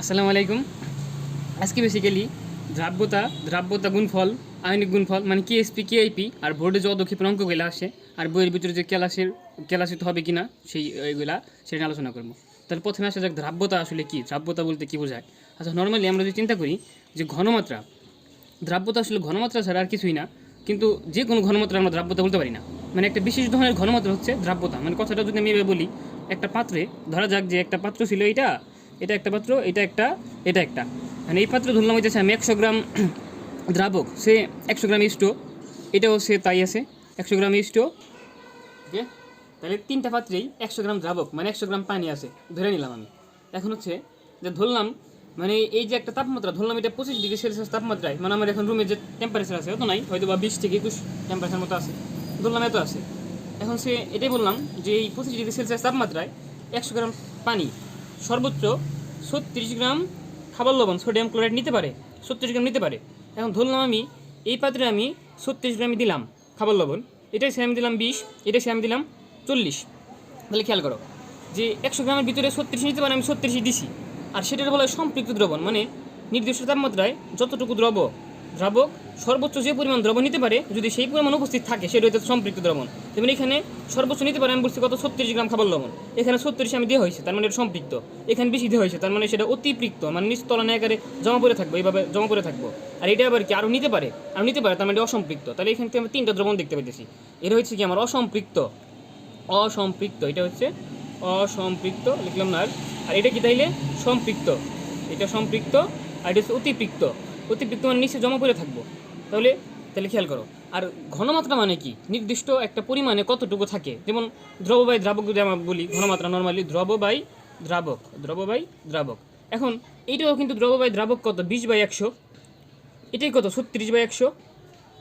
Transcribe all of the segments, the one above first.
আসসালামু আলাইকুম। আজকে বেসিক্যালি দ্রাব্যতা গুণফল, আয়নিক গুণফল মানে কেএসপি কেআইপি আর বোর্ডে যে অদক্ষেপের অঙ্কগুলো আসে আর বইয়ের ভিতরে যে ক্যালাসিত হবে কিনা সেই এইগুলা সেটা নিয়ে আলোচনা করবো। তাহলে প্রথমে আসা যাক দ্রাব্যতা আসলে কি, দ্রাব্যতা বলতে কী বোঝায়। আচ্ছা, নর্মালি আমরা যদি চিন্তা করি যে ঘনমাত্রা, দ্রাব্যতা আসলে ঘনমাত্রা ছাড়া আর কিছুই না, কিন্তু যে কোনো ঘনমাত্রা আমরা দ্রাব্যতা বলতে পারি না। মানে একটা বিশেষ ধরনের ঘনমাত্রা হচ্ছে দ্রাব্যতা। মানে কথাটা যদি আমি এভাবে বলি, একটা পাত্রে ধরা যাক যে একটা পাত্র ছিল, এটা একটা পাত্র, এটা একটা, মানে এই পাত্র ধরলাম হইতেছে আমি 100 গ্রাম দ্রাবক, সে 100 গ্রাম ইস্টো, এটাও সে তাই আছে 100 গ্রাম ইস্টো। ওকে, তাহলে তিনটা পাত্রেই 100 গ্রাম দ্রাবক মানে 100 গ্রাম পানি আছে ধরে নিলাম আমি। এখন হচ্ছে যে ধরলাম, মানে এই যে একটা তাপমাত্রা ধরলাম, এটা 25 ডিগ্রি সেলসিয়াস তাপমাত্রায়, মানে আমার এখন রুমের যে টেম্পারেচার আছে অত নাই, হয়তো বা 20 থেকে 21 টেম্পারেচার মতো আছে, ধরলাম এত আছে। এখন সে এটাই বললাম যে এই 25 ডিগ্রি সেলসিয়াস তাপমাত্রায় 100 গ্রাম পানি সর্বোচ্চ 36 গ্রাম খাবার লবণ সোডিয়াম ক্লোরাইড নিতে পারে, 36 গ্রাম নিতে পারে। এখন ধরলাম আমি এই পাত্রে আমি 36 গ্রামই দিলাম খাবার লবণ, এটাই সে আমি দিলাম 20, এটাই সে আমি দিলাম 40। তাহলে খেয়াল করো যে 100 গ্রামের ভিতরে 36 নিতে পারে, আমি 36 দিছি। আর সেটার বলা হয় সম্পৃক্ত দ্রবণ, মানে নির্দিষ্ট তাপমাত্রায় যতটুকু দ্রাবক সর্বোচ্চ যে পরিমাণ দ্রবণ নিতে পারে, যদি সেই পরিমাণ উপস্থিত থাকে সেটা হচ্ছে সম্পৃক্ত দ্রবণ। যেমন এখানে সর্বোচ্চ নিতে পারে আমি বলছি কত, 36 গ্রাম খাবার লবণ, এখানে 36 আমি দেওয়া হয়েছে, তার মানে এটা সম্পৃক্ত। এখানে বেশি দেওয়া হয়েছে, তার মানে সেটা অতিপৃক্ত, মানে নিচতলানে আকারে জমা পড়ে থাকবো, এইভাবে জমা পড়ে থাকবো। আর এটা আবার কি আরও নিতে পারে, তার মানে অসম্পৃক্ত। তাহলে এখান থেকে আমি তিনটা দ্রবণ দেখতে পাইতেছি। এটা হচ্ছে কি আমার অসম্পৃক্ত, এটা হচ্ছে অসম্পৃক্ত, লিখলাম না। আর এটা কি তাইলে সম্পৃক্ত, এটা সম্পৃক্ত। আর এটা হচ্ছে অতিপৃক্ত মানে নিচে জমা করে থাকবো। তাহলে খেয়াল করো। আর ঘনমাত্রা মানে কি, নির্দিষ্ট একটা পরিমাণে কতটুকু থাকে। যেমন দ্রব বাই দ্রাবক যদি আমরা বলি, ঘনমাত্রা নর্মালি দ্রব বাই দ্রাবক। এখন এইটাও কিন্তু দ্রব বাই দ্রাবক কত, 20/100, এটাই কত 36/100,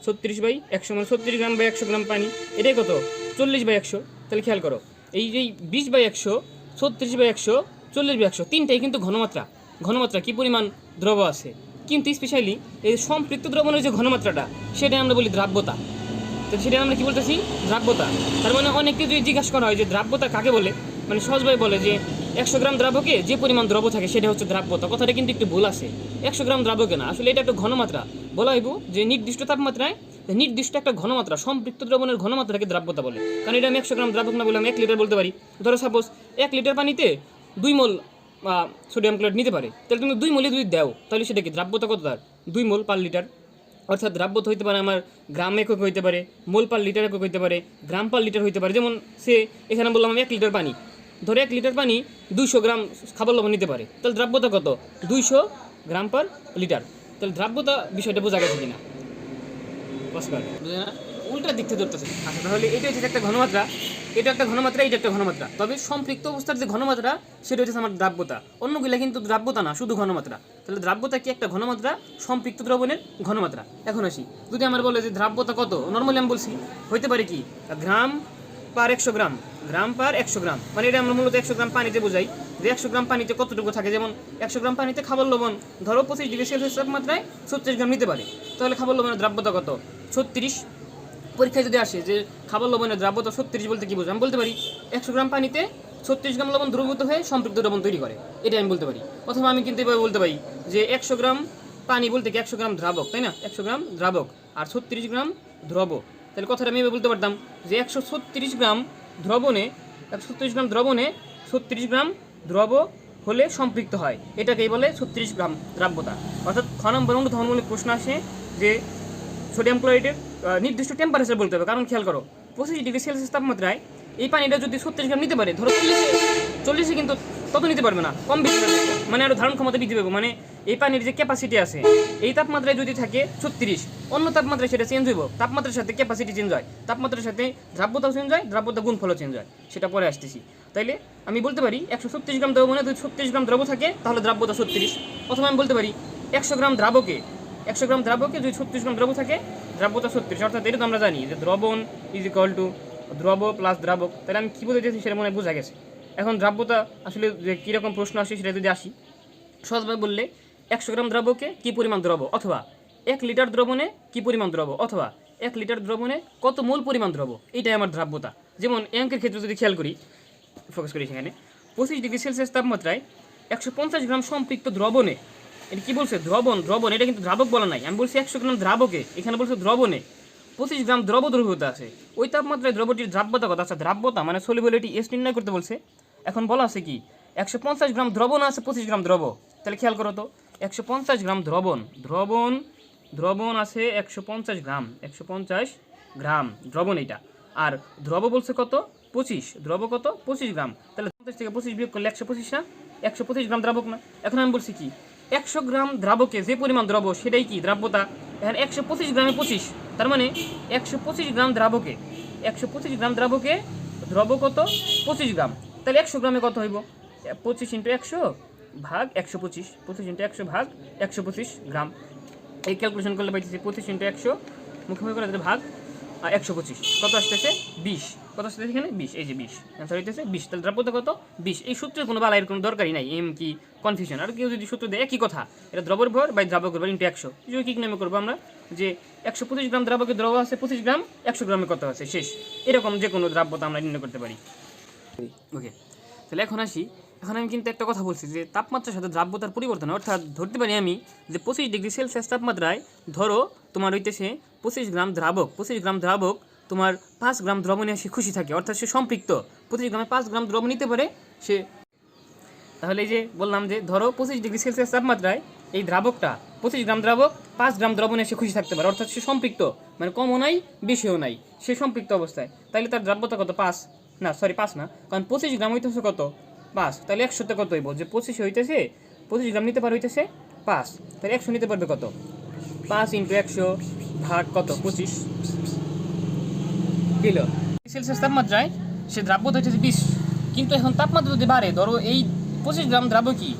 36/100 মানে 36 গ্রাম বাই 100 গ্রাম পানি, এটাই কত 40/100। তাহলে খেয়াল করো এই যে 20/100, 36/100, 40/100 তিনটাই কিন্তু ঘনমাত্রা কি পরিমাণ দ্রব আছে। কিন্তু স্পেশালি এই সম্পৃক্ত দ্রবণের যে ঘনমাত্রাটা, সেটা আমরা বলি দ্রাব্যতা। তো সেটা আমরা কি বলতেছি, দ্রাব্যতা। তার মানে অনেককে যদি জিজ্ঞাসা করা হয় যে দ্রাব্যতা কাকে বলে, মানে সহজভাবে বলে যে 100 গ্রাম দ্রাবকে যে পরিমাণ দ্রব থাকে সেটা হচ্ছে দ্রাব্যতা। কথাটা কিন্তু একটু ভুল আছে, 100 গ্রাম দ্রাবকে না, আসলে এটা একটা ঘনমাত্রা। বলা হইব যে নির্দিষ্ট তাপমাত্রায় নির্দিষ্ট একটা ঘনমাত্রা, সম্পৃক্ত দ্রবণের ঘনমাত্রাকে দ্রাব্যতা বলে। কারণ এটা আমি 100 গ্রাম দ্রাবক না বলে আমি 1 লিটার বলতে পারি। ধরো সাপোজ 1 লিটার পানিতে 2 মোল সোডিয়াম ক্লোরাইড নিতে পারে, তাহলে তুমি 2 মোলে যদি দাও, তাহলে সেটা কি দ্রাব্যতা কত, তার 2 মোল পার লিটার। অর্থাৎ দ্রাব্যতা হইতে পারে আমার গ্রাম একক হইতে পারে, মোল পার লিটার একক হইতে পারে, গ্রাম পার লিটার হইতে পারে। যেমন সে এখানে বললাম আমি 1 লিটার পানি, ধরে 1 লিটার পানি 200 গ্রাম খাবার লবণ নিতে পারে, তাহলে দ্রাব্যতা কত, 200 গ্রাম পার লিটার। তাহলে দ্রাব্যতা বিষয়টা বোঝা গেছে কিনা, নমস্কার, বুঝে না, উল্টা দিক থেকে ধরতেছে। আচ্ছা, তাহলে এটা হচ্ছে একটা ঘনমাত্রা, এটা একটা ঘনমাত্রা। তবে সম্পৃক্ত অবস্থার যে ঘনমাত্রা সেটা হচ্ছে আমার দ্রাব্যতা। অন্যগুলা কিন্তু দ্রাব্যতা না, শুধু ঘনমাত্রা। তাহলে দ্রাব্যতা কি একটা ঘনমাত্রা, সম্পৃক্ত দ্রবণের ঘনমাত্রা। এখন আসি, যদি আমার বলে যে দ্রাব্যতা কত, নর্মালি আমি বলছি হইতে পারে কি গ্রাম পার 100 গ্রাম, মানে এটা আমরা মূলত 100 গ্রাম পানিতে বোঝাই যে 100 গ্রাম পানিতে কতটুকু থাকে। যেমন 100 গ্রাম পানিতে খাবার লবণ ধরো 25 ডিগ্রি সেলসিয়াস তাপমাত্রায় 36 গ্রাম নিতে পারে, তাহলে খাবার লবণের দ্রাব্যতা কত, 36। পরীক্ষায় যদি আসে যে খাবার লবণের দ্রাব্যতা 36 বলতে কি বোঝায়, আমি বলতে পারি 100 গ্রাম পানিতে 36 গ্রাম লবণ দ্রবীভূত হয়ে সম্পৃক্ত দ্রবণ তৈরি করে, এটা আমি বলতে পারি। অথবা আমি কিন্তু এভাবে বলতে পারি যে 100 গ্রাম পানি বলতে কি 100 গ্রাম দ্রাবক, তাই না, 100 গ্রাম দ্রাবক আর 36 গ্রাম দ্রব। তাহলে কথাটা আমি এভাবে বলতে পারতাম যে 136 গ্রাম দ্রবণে 36 গ্রাম দ্রব হলে সম্পৃক্ত হয়, এটাকেই বলে 36 গ্রাম দ্রাব্যতা। অর্থাৎ খ নম্বর অনুধাবনমূলক প্রশ্ন আসে যে সোডিয়াম ক্লোরাইডের নির্দিষ্ট টেম্পারেচার বলতে হবে। কারণ খেয়াল করো 25 ডিগ্রি সেলসিয়াস তাপমাত্রায় এই পানিটা যদি 36 গ্রাম নিতে পারে, ধরো 40 কিন্তু তত নিতে পারবে না, কম বেশি মানে আরও ধারণ ক্ষমতা বৃদ্ধি পাবে। মানে এই পানির যে ক্যাপাসিটি আছে এই তাপমাত্রায় যদি থাকে 36, অন্য তাপমাত্রায় সেটা চেঞ্জ হইব, তাপমাত্রার সাথে ক্যাপাসিটি চেঞ্জ হয়, তাপমাত্রার সাথে দ্রাব্যতাও চেঞ্জ হয়, দ্রাব্যতা গুণফলও চেঞ্জ হয়, সেটা পরে আসতেছি। তাইলে আমি বলতে পারি 136 গ্রাম দ্রবণে যদি 36 গ্রাম দ্রব থাকে তাহলে দ্রাব্যতা 36। অথবা আমি বলতে পারি 100 গ্রাম দ্রাবকে যদি 36 গ্রাম দ্রব থাকে দ্রাব্যতা 36। অর্থাৎ এটা তো আমরা জানি যে দ্রবণ ইজ ইকুয়াল টু দ্রব প্লাস দ্রাবক। তাহলে আমি কী বলতে চাইছি সেটা মনে বোঝা গেছে। এখন দ্রাব্যতা আসলে যে কীরকম প্রশ্ন আসে সেটা যদি আসি, সহজভাবে বললে 100 গ্রাম দ্রবকে কী পরিমাণ দ্রব, অথবা 1 লিটার দ্রবণে কী পরিমাণ দ্রব, অথবা 1 লিটার দ্রবণে কত মোল পরিমাণ দ্রব, এইটাই আমার দ্রাব্যতা। যেমন অঙ্কের ক্ষেত্রে যদি খেয়াল করি, ফোকাস করি সেখানে 25 ডিগ্রি সেলসিয়াস তাপমাত্রায় 150 গ্রাম সম্পৃক্ত দ্রবণে, এটা কি বলছে দ্রবণ, দ্রবণ এটা কিন্তু দ্রাবক বলা নাই, আমি বলছি 100 গ্রাম দ্রাবকে, এখানে বলছে দ্রবণে 25 গ্রাম দ্রব দ্রবীয়তা আছে, ওই তাপমাত্রায় দ্রবটির দ্রাব্যতা কত, আচ্ছা দ্রাব্যতা মানে সলিবিলিটি এস নির্ণয় করতে বলছে। এখন বলা আছে কি 150 গ্রাম দ্রবণ আছে 25 গ্রাম দ্রব, তাহলে খেয়াল করো তো 150 গ্রাম দ্রবণ, দ্রবণ দ্রবণ আছে 150 গ্রাম, 150 গ্রাম দ্রবণ এটা, আর দ্রব বলছে কত 25, দ্রব কত 25 গ্রাম, তাহলে 50 থেকে 25 বিয়োগ করলে 125 না, 125 গ্রাম দ্রাবক না। এখন আমি বলছি কি 100 গ্রাম দ্রাবকে যে পরিমাণ দ্রব সেটাই কি দ্রাব্যতা, এখন 125 গ্রামে 25, তার মানে 125 গ্রাম দ্রাবকে, 125 গ্রাম দ্রাবকে দ্রব কত 25 গ্রাম, তাহলে 100 গ্রামে কত হইব 25 ইন্টু 100 ভাগ 125, 25 ইন্টু 100 ভাগ 125 গ্রাম, এই ক্যালকুলেশন করলে পাইতেছি 25 ইন্টু 100 মুখোমুখি করে ভাগ 125 কত আসতেছে 20, কত আসতেছে এখানে 20, এই যে 20 অ্যান্সার হইতেছে 20, তাহলে দ্রাব্যতা কত 20। এই সূত্রের কোনো বালাইয়ের কোনো দরকারই নাই, এম কি কনফিউশন, আর কেউ যদি সূত্র দেয় একই কথা, এটা দ্রবর ভর বাই দ্রাবকের ভর ইন্টু 100, যৌগিক নিয়মে করবো আমরা যে 125 গ্রাম দ্রাবকে দ্রব আছে 25 গ্রাম, 100 গ্রামে কত আছে শেষ, এরকম যে কোনো দ্রাব্যতা আমরা নির্ণয় করতে পারি। ওকে, তাহলে এখন আসি, এখন আমি কিন্তু একটা কথা বলছি যে তাপমাত্রার সাথে দ্রাব্যতার পরিবর্তন, অর্থাৎ ধরতে পারি আমি যে 25 ডিগ্রি সেলসিয়াস তাপমাত্রায় ধরো তোমার হইতেছে 25 গ্রাম দ্রাবক, 25 গ্রাম দ্রাবক তোমার 5 গ্রাম দ্রবণে সে খুশি থাকে, অর্থাৎ সে সম্পৃক্ত 25 গ্রামে 5 গ্রাম দ্রবণ নিতে পারে সে, তাহলে এই যে বললাম যে ধরো 25 ডিগ্রি সেলসিয়াস তাপমাত্রায় এই দ্রাবকটা 25 গ্রাম দ্রাবক 5 গ্রাম দ্রবণে সে খুশি থাকতে পারে, অর্থাৎ সে সম্পৃক্ত, মানে কমও নাই বেশিও নাই, সে সম্পৃক্ত অবস্থায়, তাহলে তার দ্রাব্যতা কত 5 না, সরি 5 না, কারণ 25 গ্রাম হইতেছে কত 5, তাহলে 100তে কত হইব যে 25 হইতেছে 25 গ্রাম নিতে পারে হইতেছে 5, তাহলে 100 নিতে পারবে কত 5 ইন্টু 100 ভাগ কত 25 কিলো সেলসিয়াস তাপমাত্রায় সে দ্রাব্যতা হচ্ছে 20, কিন্তু এখন তাপমাত্রা যদি বাড়ে, ধরো এই 25 গ্রাম দ্রাবকই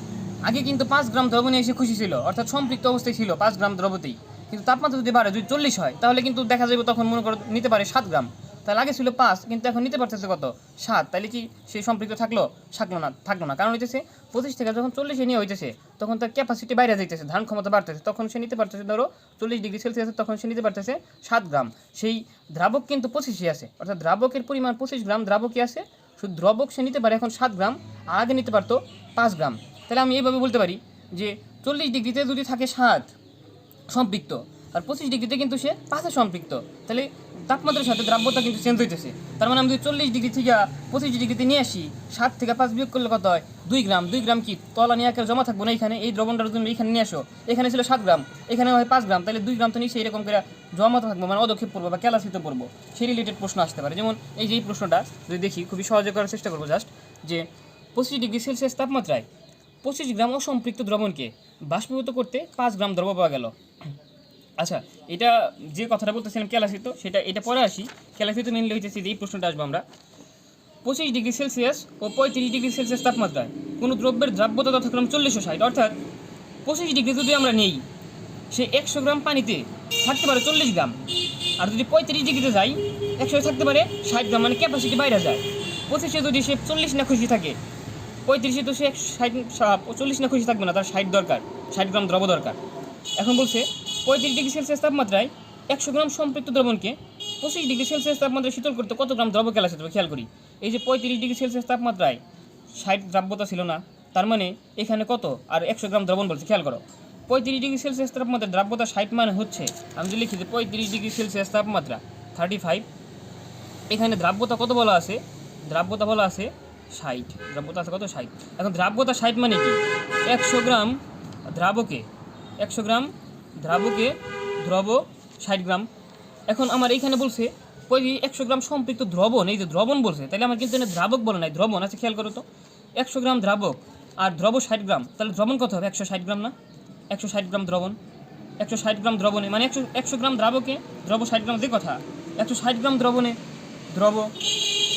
আগে কিন্তু 5 গ্রাম দ্রবণে এসে খুশি ছিল, অর্থাৎ সম্পৃক্ত অবস্থায় ছিল 5 গ্রাম দ্রবতেই, কিন্তু তাপমাত্রা যদি বাড়ে যদি 40 হয় তাহলে কিন্তু দেখা যাবে তখন মনে করো নিতে পারে 7 গ্রাম, তাহলে আগে ছিল 5 কিন্তু এখন নিতে পারতেছে কত 7, তাহলে কি সে সম্পৃক্ত থাকলো থাকলো না, কারণ হইতেছে 25 থেকে যখন 40 নিয়ে হইতেছে তখন তার ক্যাপাসিটি বাইরে যাইতেছে, ধারণ ক্ষমতা বাড়তেছে, তখন সে নিতে পারতেছে ধরো 40 ডিগ্রি সেলসিয়াসে তখন সে নিতে পারতেছে 7 গ্রাম, সেই দ্রাবক কিন্তু 25 আছে, অর্থাৎ দ্রাবকের পরিমাণ 25 গ্রাম দ্রাবকই আছে, শুধু দ্রবক সে নিতে পারে এখন 7 গ্রাম, আর আগে নিতে পারতো 5 গ্রাম, তাহলে আমি এইভাবে বলতে পারি যে 40 ডিগ্রিতে যদি থাকে 7 সম্পৃক্ত আর 25 ডিগ্রিতে কিন্তু সে 5 সম্পৃক্ত, তাহলে তাপমাত্রার সাথে দ্রাব্যতা কিন্তু চেঞ্জ হইতেছে, তার মানে আমি যদি 40 ডিগ্রি থেকে 25 ডিগ্রিতে নিয়ে আসি 7 থেকে 5 বিয়োগ করলে কত হয় 2 গ্রাম, 2 গ্রাম কি তলা নিয়ে আকারে জমা থাকবো না, এখানে এই দ্রবণটা তুমি এখানে নিয়ে আসো, এখানে ছিল 7 গ্রাম এখানে হয় 5 গ্রাম, তাহলে 2 গ্রাম তো নিচে এরকম করে জমা থাকবো, মানে অদক্ষেপ পড়বো বা ক্যালাসিত পড়বো, সেই রিলেটেড প্রশ্ন আসতে পারে। যেমন এই যে এই প্রশ্নটা যদি দেখি খুবই সহজে করার চেষ্টা করবো, জাস্ট যে 25 ডিগ্রি সেলসিয়াস তাপমাত্রায় 25 গ্রাম অসম্পৃক্ত দ্রবণকে বাষ্পীভূত করতে 5 গ্রাম দ্রব পাওয়া গেল। আচ্ছা, এটা যে কথাটা বলতেছিলাম ক্যালাসিত, সেটা এটা পরে আসি, ক্যালাসিত মেনলি হইতেছি যে এই প্রশ্নটা আসবো আমরা 25 ডিগ্রি সেলসিয়াস ও 35 ডিগ্রি সেলসিয়াস তাপমাত্রায় কোনো দ্রব্যের দ্রাব্যতা যথাক্রম 40-60, অর্থাৎ 25 ডিগ্রি যদি আমরা নেই সে 100 গ্রাম পানিতে থাকতে পারে 40 গ্রাম, আর যদি 35 ডিগ্রিতে যাই 100 থাকতে পারে 60 গ্রাম, মানে ক্যাপাসিটি বাইরে যায়। 25 যদি সে 40 না খুশি থাকে, 35 তো সে 40 না খুশি থাকবে না, তার 60 দরকার, 60 গ্রাম দ্রব দরকার। এখন বলছে 35 ডিগ্রি সেলসিয়াস তাপমাত্রায় 100 গ্রাম সম্পৃক্ত দ্রবণকে 25 ডিগ্রি সেলসিয়াস তাপমাত্রায় শীতল করতে কত গ্রাম দ্রব ক্যালাসিত হবে, খেয়াল করি এই যে 35 ডিগ্রি সেলসিয়াস তাপমাত্রায় 60 দ্রাব্যতা ছিল না, তার মানে এখানে কত আর 100 গ্রাম দ্রবণ বলছে, খেয়াল করো 35 ডিগ্রি সেলসিয়াস তাপমাত্রায় দ্রাব্যতা 60 মানে হচ্ছে, আমি যদি লিখি যে 35 ডিগ্রি সেলসিয়াস তাপমাত্রা 35, এখানে দ্রাব্যতা কত বলা আছে, দ্রাব্যতা বলা আছে 60, দ্রাব্যতা আছে কত 60, এখন দ্রাব্যতা 60 মানে কি 100 গ্রাম দ্রাবকে 100 গ্রাম দ্রাবকে দ্রব 60 গ্রাম। এখন আমার এইখানে বলছে 100 গ্রাম সম্পৃক্ত দ্রবণ, এই যে দ্রবণ বলছে, তাহলে আমার কিন্তু দ্রাবক বলে নাই দ্রবণ আছে, খেয়াল করো তো 100 গ্রাম দ্রাবক আর দ্রব 60 গ্রাম, তাহলে দ্রবণ কত হবে 160 গ্রাম না, 160 গ্রাম দ্রবণ, 160 গ্রাম দ্রবণে মানে 100 গ্রাম দ্রাবকে দ্রব 60 গ্রাম, যে কথা 160 গ্রাম দ্রবণে দ্রব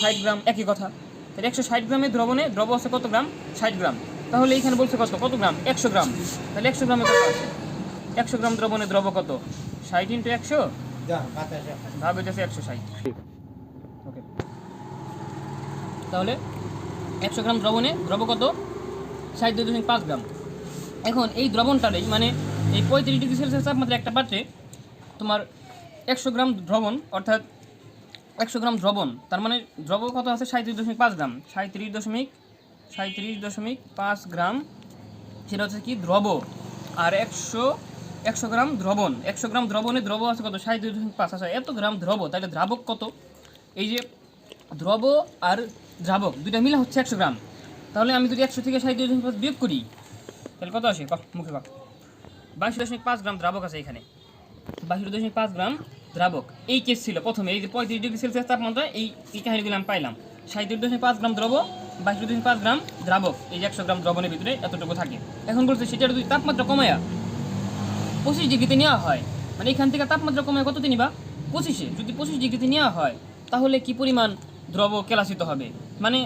60 গ্রাম একই কথা, তাহলে 160 গ্রামের দ্রবণে দ্রব আছে কত গ্রাম 60 গ্রাম, তাহলে এইখানে বলছে কত গ্রাম 100 গ্রাম, তাহলে 100 গ্রামে কত আছে 100 গ্রাম দ্রবণে দ্রব কত 60 ইন্টু 100 ভাগ হইতেছে 160। ওকে, তাহলে 100 গ্রাম দ্রবণে দ্রব কত 60.5 গ্রাম। এখন এই দ্রবণটারই মানে এই 35 ডিগ্রি সেলসিয়াস তাপমাত্রা একটা পাত্রে তোমার 100 গ্রাম দ্রবণ, অর্থাৎ 100 গ্রাম দ্রবণ, তার মানে দ্রব কত আছে 37.5 গ্রাম, 37.5 গ্রাম সেটা হচ্ছে কি দ্রব, আর 100 গ্রাম দ্রবণ। 100 গ্রাম দ্রবণে দ্রব আছে কত 62.5, আচ্ছা এত গ্রাম দ্রব, তাহলে দ্রাবক কত? এই যে দ্রব আর দ্রাবক দুইটা মিলে হচ্ছে 100 গ্রাম, তাহলে আমি যদি 100 থেকে 62.5 বিয়োগ করি তাহলে কত আসে? মুখে 22.5 গ্রাম দ্রাবক আছে এখানে, 22.5 গ্রাম দ্রাবক। এই কেস ছিল প্রথমে, এই যে 35 ডিগ্রি সেলসিয়াস তাপমাত্রা, এই কাহিনীগুলো আমি পাইলাম। 37.5 গ্রাম দ্রব, 22.5 গ্রাম দ্রাবক, এই যে 100 গ্রাম দ্রবণের ভিতরে এতটুকু থাকে। এখন বলছে সেটা যদি তাপমাত্রা কমায়া 25 ডিগ্রিতে নেওয়া হয়, মানে এখান থেকে তাপমাত্রা কমায় কততে নিবা? 25-এ। যদি 25 ডিগ্রিতে নেওয়া হয় তাহলে কি পরিমাণ দ্রব কেলাসিত হবে? মানে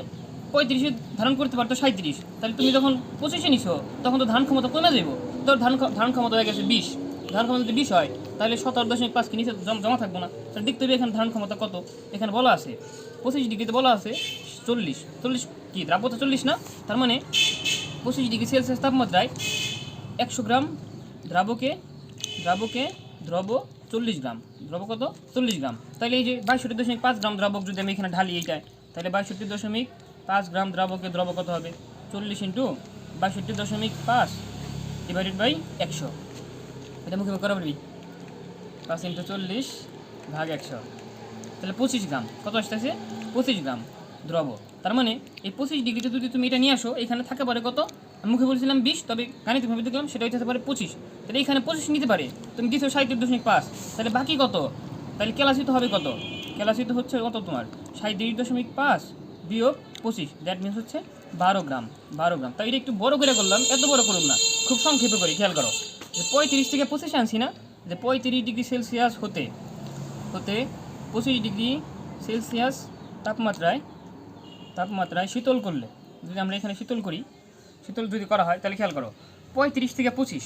35-এ ধারণ করতে পারতো 37, তাহলে তুমি যখন 25-এ নিছো তখন তো ধারণ ক্ষমতা কমে যাবো। ধর ধারণ ক্ষমতা হয়ে গেছে 20, ধারণ ক্ষমতা যদি 20 হয় তাহলে 17.5 কি নিচে জমা থাকবো না? তাহলে দেখতে হবে এখানে ধারণ ক্ষমতা কত। এখানে বলা আছে 25 ডিগ্রিতে বলা আছে 40 কি দ্রাব্যতা 40 না? তার মানে 25 ডিগ্রি সেলসিয়াস তাপমাত্রায় 100 গ্রাম দ্রাবকে দ্রব 40 গ্রাম, দ্রব কত 40 গ্রাম। তাহলে এই যে 62.5 গ্রাম দ্রাবক যদি আমি এখানে ঢালি এইটায়, তাহলে 62.5 গ্রাম দ্রাবকে দ্রব কত হবে? 40 ইন্টু 62.5 ডিভাইডেড বাই 100। এটা মুখে করা পারবি? 5 ইন্টু 40 ভাগ 100, তাহলে 25 গ্রাম কত আসতেছে? 25 গ্রাম দ্রব। তার মানে এই 25 ডিগ্রিতে যদি তুমি এটা নিয়ে আসো, এখানে থাকে পারে কত? আমি মুখে বলছিলাম 20, তবে গাণিতিকভাবে দেখলাম সেটা হতে পারে 25। তাহলে এখানে 25 নিতে পারে, তুমি দিচ্ছ 67.5, তাহলে বাকি কত? তাহলে কেলাসিত হবে কত? কেলাসিত হচ্ছে কত তোমার? 67.5 বিয়োগ 25, দ্যাট মিনস হচ্ছে 12 গ্রাম। তাই এটা একটু বড় করে করলাম, এত বড় করুন না, খুব সংক্ষেপে করি। খেয়াল করো যে 35 থেকে 25 আনছি না, যে 35 ডিগ্রি সেলসিয়াস হতে 25 ডিগ্রি সেলসিয়াস তাপমাত্রায় শীতল করলে, যদি আমরা এখানে শীতল করি, শীতল যদি করা হয় তাহলে খেয়াল করো 35 থেকে 25,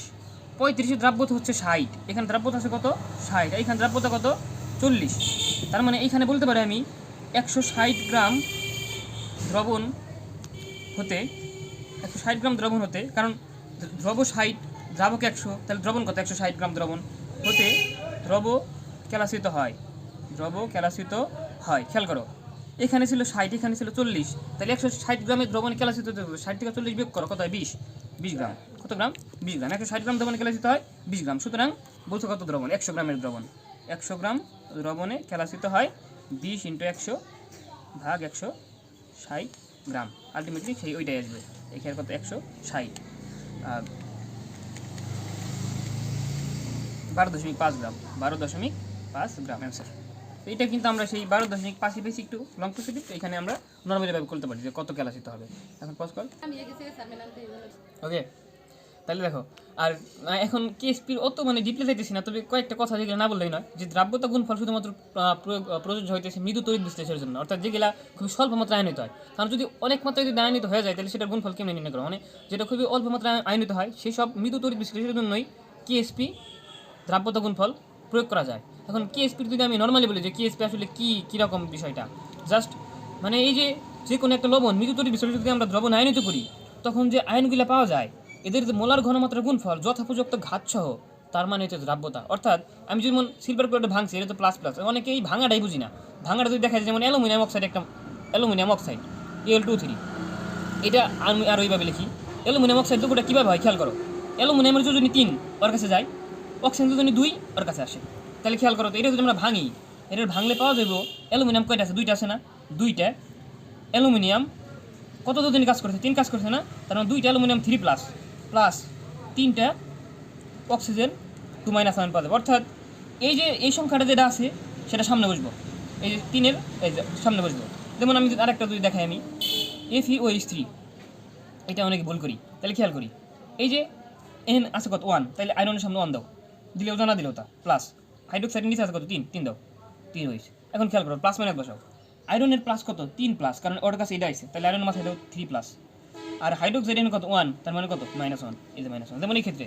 35-এর দ্রাব্যতা হচ্ছে 60, এখানে দ্রাব্যতা আছে কত 60, এখানে দ্রাব্যতা কত 40। তার মানে এইখানে বলতে পারি আমি 160 গ্রাম দ্রবণ হতে 160 গ্রাম দ্রবণ হতে, কারণ দ্রব 60 দ্রাবক 100, তাহলে দ্রবণ কত? 160 গ্রাম দ্রবণ হতে দ্রব কেলাসিত হয়। খেয়াল করো এখানে ছিল 60, এখানে ছিল 40, তাহলে 160 গ্রামের দ্রবণ কেলাসিত হতে 60 থেকে 40 বিয়োগ করো, কত হয়? 20 গ্রাম। কত গ্রাম? 20 গ্রাম। 160 গ্রাম দ্রবণে কেলাসিত হয় 20 গ্রাম। সুতরাং বলছো কত দ্রবণ? 100 গ্রামের দ্রবণ, 100 গ্রাম দ্রবণে কেলাসিত হয় 20 ইন্টু 100 ভাগ 160 গ্রাম। আলটিমেটলি সেই ওইটাই আসবে। এখানে কত? 160 12.5 গ্রাম, 12.5 গ্রাম অ্যান্সার। এটা কিন্তু আমরা সেই 12.5 বেশি একটু লং প্রসিডিং, এখানে আমরা নর্মালি ভাবে করতে পারি যে কত কেলাসিত হবে। এখন পজ কর। ওকে, তাহলে দেখো, আর এখন কেএসপির অত মানে ডিপলি যাইতেছি না, তবে কয়েকটা কথা যেগুলো না বললেই নয়, যে দ্রাব্যতা গুণফল শুধুমাত্র প্রযোজ্য হইতেছে মৃদু তড়িৎ বিশ্লেষণের জন্য, অর্থাৎ যেগুলা খুব স্বল্প মাত্রায় আয়নিত হয়। কারণ যদি অনেক মাত্রায় যদি আয়নিত হয়ে যায় তাহলে সেটার গুণফল কেমন নির্ণয় করা, মানে যেটা খুবই অল্প মাত্রায় আয়নিত হয় সেই সব মৃদু তড়িৎ বিশ্লেষণের জন্যই কেএসপি দ্রাব্যতা গুণফল প্রয়োগ করা যায়। এখন কেএসপির যদি আমি নর্মালি বলি যে কেএসপি আসলে কীরকম বিষয়টা, জাস্ট মানে এই যে কোনো একটা লবণ মৃদু তড়িৎ বিশ্লেষণ যদি আমরা দ্রবণ আয়নিত করি, তখন যে আয়নগুলো পাওয়া যায় এদের যে মোলার ঘনমাত্রার গুণফল যথোপযুক্ত ঘাতসহ, তার মানে হচ্ছে দ্রাব্যতা। অর্থাৎ আমি যেমন সিলভার প্লেটে ভাঙছি, এটা তো প্লাস, অনেকে এই ভাঙাটাই বুঝি না। ভাঙাটা যদি দেখা যায় যেমন অ্যালুমিনিয়াম অক্সাইড, একটা অ্যালুমিনিয়াম অক্সাইড Al2O3, এটা আমি আর ওইভাবে লিখি অ্যালুমিনিয়াম অক্সাইড দুটোটা কীভাবে হয় খেয়াল করো। অ্যালুমিনিয়ামের যদি 3 ওর কাছে যায়, অক্সিজেন যদি 2 ওর কাছে আসে, তাহলে খেয়াল করো তো এটা যদি আমরা ভাঙি, এটার ভাঙলে পাওয়া যাবে অ্যালুমিনিয়াম কয়টা আছে? 2টা আছে না? 2টা অ্যালুমিনিয়াম কত দুদিন কাজ করছে? 3 কাজ করছে না? তার মানে 2টা অ্যালুমিনিয়াম 3 প্লাস 3টা অক্সিজেন 2 - 1 পাওয়া যাবে। অর্থাৎ এই সংখ্যাটা যেটা আছে সেটা সামনে বসবো, এই যে 3-এর এই যে সামনে বসবো। যেমন আমি আরেকটা যদি দেখাই, আমি FeOH3, এটা অনেকে ভুল করি, তাহলে খেয়াল করি এই যে N আছে কত 1, তাহলে আয়রনের সামনে 1 দাও, দিলেও জানা দিলেও তা প্লাস। হাইড্রোক্সাইডের নিচে আছে কত 3 দাও, 3 হয়েছে। এখন খেয়াল করো প্লাস মাইনাস বসাও, আয়রনের প্লাস কত 3 প্লাস, কারণ ওর কাছে এটা আছে, তাহলে আয়রনের মাথায় দাও 3 প্লাস, আর হাইড্রোক্সাইডের কত 1, তার মানে কত -1, এই যে -1। যেমন এই ক্ষেত্রে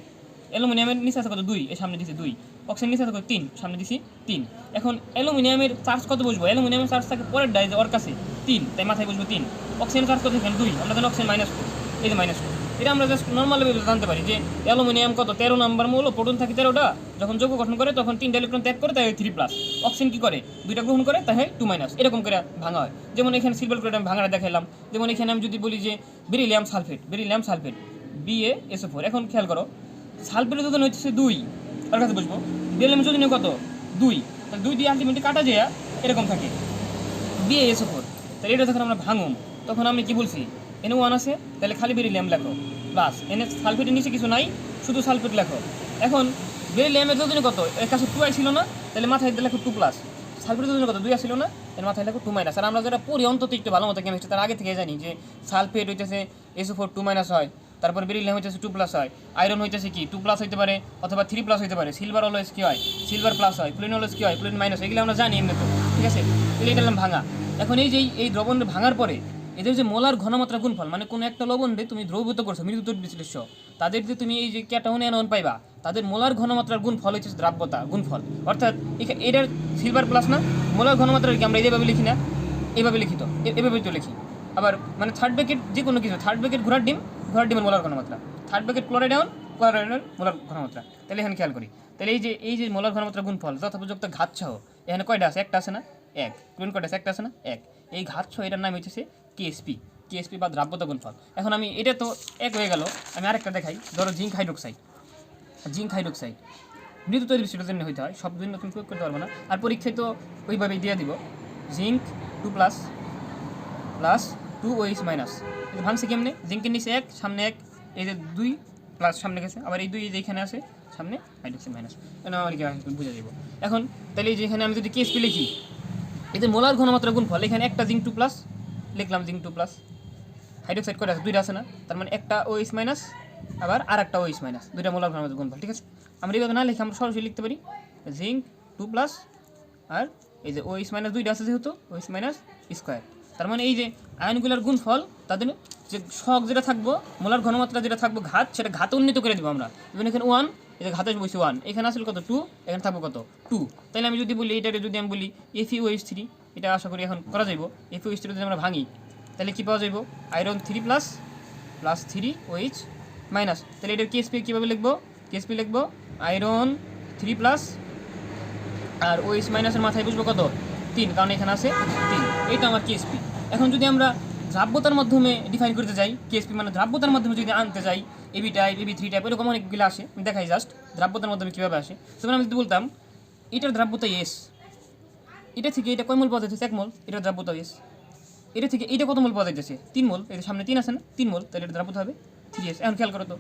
অ্যালুমিনিয়ামের নিচে আছে কত 2, এর সামনে দিছি 2, অক্সিজেন নিচে আছে কত 3, সামনে দিছি 3। এখন অ্যালুমিনিয়ামের চার্জ কত বসবো? অ্যালুমিনিয়ামের চার্জ থাকে পরের ডাই যে ওর কাছে 3, তাই মাথায় বসবো 3। অক্সিজেন চার্জ কত এখানে 2, আমরা জানি অক্সিজেন -4, এই যে -4। এটা আমরা জাস্ট নর্মালি জানতে পারি যে অ্যালুমিনিয়াম কত 13 নম্বর মৌল, প্রোটন থাকে 13টা, যখন যৌগ গঠন করে তখন 3টা ইলেকট্রন ত্যাগ করে, তাই 3+। অক্সিজেন কি করে? 2টা গ্রহণ করে, তাই 2-, এরকম করে ভাঙা হয়। যেমন এখানে সিলভার ক্লোরাইড আমি ভাঙাটা দেখাইলাম। যেমন এখানে আমি যদি বলি যে বেরিলিয়াম সালফেট, BaSO4। এখন খেয়াল করো সালফেটের যোজনী হচ্ছে 2, তার কাছে বুঝবো বেরিলিয়ামের যোজনী কত 2, তাহলে 2 দিয়ে আলটিমেটলি কাটা যায় এরকম থাকে BaSO4। তাহলে এটা যখন আমরা ভাঙুম তখন আমি কি বলছি NO1 আছে, তাহলে খালি বেরিলিয়াম লেখো প্লাস এনে সালফেটের নিচে কিছু নাই, শুধু সালফেট লেখো। এখন বেরিলিয়ামের যোজনী কত, এর কাছে 2 ছিল না, তাহলে মাথায় লেখো 2 প্লাস। সালফেটের যোজনী কত 2 ছিল না, এর মাথায় লেখো 2 মাইনাস। আর আমরা যারা পড়ি অন্তত একটু ভালো মতো কেমিস্ট্রি তার আগে থেকে জানি যে সালফেট হইতেছে SO4 2 মাইনাস হয়, তারপর বেরিলিয়াম হইতেছে 2 প্লাস হয়, আয়রন হইতেছে কি 2 প্লাস হইতে পারে অথবা 3 প্লাস হইতে পারে, সিলভার অলওয়েজ কি হয় সিলভার প্লাস হয়, ক্লোরিন অলওয়েজ কি হয় ক্লোরিন মাইনাস, এগুলো আমরা জানি এমনি তো, ঠিক আছে। তাহলে এটা ভাঙা। এখন এই দ্রবণটা ভাঙার পরে এদের যে মোলার ঘনমাত্রা গুণফল, মানে কোনো একটা লবণে তুমি দ্রবীভূত করছো মৃদুতর বিশ্লেষ্য, তাদের যে তুমি এই যে ক্যাটায়ন অ্যানায়ন পাইবা, তাদের মোলার ঘনমাত্রার গুণফল হচ্ছে দ্রাব্যতা গুণফল। অর্থাৎ এটার সিলভার প্লাস না, মোলার ঘনমাত্রা কি আমরা এইভাবে লিখি না, এইভাবে লিখিত এভাবে তো লিখি। আবার মানে থার্ড ব্র্যাকেট যে কোনো কিছু, থার্ড ব্র্যাকেট ঘোড়ার ডিমের মোলার ঘনমাত্রা, third bracket chloride ion molar ঘনমাত্রা। তাহলে এখানে খেয়াল করি, তাহলে এই যে মোলার ঘনমাত্রা গুণফল যথোপযুক্ত ঘাত সহ এখানে কয়টা আছে, একটা আছে না, এক। ক্লোরিন কয়টা আছে, একটা আছে না, এক। এই ঘাত সহ এটার নাম হচ্ছে কেএসপি বা দ্রাব্যতা গুণফল। এখন আমি এটা তো এক হয়ে গেল, আমি আরেকটা দেখাই। ধরো জিঙ্ক হাইড্রোক্সাইড মৃদু তৈরি বিশ্লেষণের জন্য হইতে হয়, সব জন্য তুমি প্রয়োগ করতে পারবো না। আর পরীক্ষায় তো ওইভাবেই দিয়ে দিব, জিঙ্ক 2 প্লাস 2OH মাইনাস। ভাঙছে কেমনে, জিঙ্কের নিচে 1 সামনে 1, এই যে 2 প্লাস সামনে গেছে, আবার এই 2 যেখানে আছে সামনে হাইড্রোক্সাইড মাইনাস, এটা আমার বুঝে যাব। এখন তাহলে এই যেখানে আমি যদি কেএসপি লিখি, এদের মোলার ঘনমাত্রা গুণফল, এখানে একটা জিঙ্ক 2 প্লাস লিখলাম, জিঙ্ক 2 প্লাস, হাইড্রোক্সাইড করে আছে 2টা আছে না, তার মানে একটা OH মাইনাস আবার আর একটা OH মাইনাস, 2টা মোলার ঘনমাত্রা গুণফল, ঠিক আছে। আমরা এইভাবে না লিখে আমরা সরাসরি লিখতে পারি জিঙ্ক 2 প্লাস আর এই যে OH মাইনাস 2টা আছে যেহেতু OH মাইনাস স্কোয়ার, তার মানে এই যে আয়নগুলোর গুণফল তাদের যে শক যেটা থাকবো, মোলার ঘনমাত্রা যেটা থাকবো ঘাত, সেটা ঘাতে উন্নীত করে দেবো আমরা। যেমন এখানে 1, এই যে ঘাতে বসে 1, এখানে আসলে কত 2, এখানে থাকবো কত 2। তাহলে আমি যদি বলি এটাকে যদি আমি বলি FeOH3, এটা আশা করি এখন করা যাইব। FeOH3 যদি আমরা ভাঙি তাহলে কী পাওয়া যাইব, আয়রন 3 প্লাস 3OH মাইনাস। তাহলে এটার কেএসপি কীভাবে লিখবো, কেএসপি লিখবো আয়রন 3 প্লাস আর OH মাইনাসের মাথায় বুঝবো কত 3, কারণ এখানে আছে 3, এইটা আমার কেএসপি। এখন যদি আমরা দ্রাব্যতার মাধ্যমে ডিফাইন করতে যাই, কেএসপি মানে দ্রাব্যতার মাধ্যমে যদি আনতে যাই, এবি টাইপ এবি 3 টাইপ এরকম অনেকগুলো আসে, আমি দেখাই জাস্ট দ্রাব্যতার মাধ্যমে কীভাবে আসে। যেমন আমি যদি বলতাম এটার দ্রাব্যতা এস, এটা থেকে এটা কয় মোল পাওয়া যাচ্ছে 1 মোল, এটার দ্রাব্যতা এস। এটা থেকে এইটা কত মোল পাওয়া যাচ্ছে 3 মোল, এর সামনে 3 আছে না, 3 মোল, তাহলে এটা দ্রাব্যতা হবে 3S। এখন খেয়াল করো তো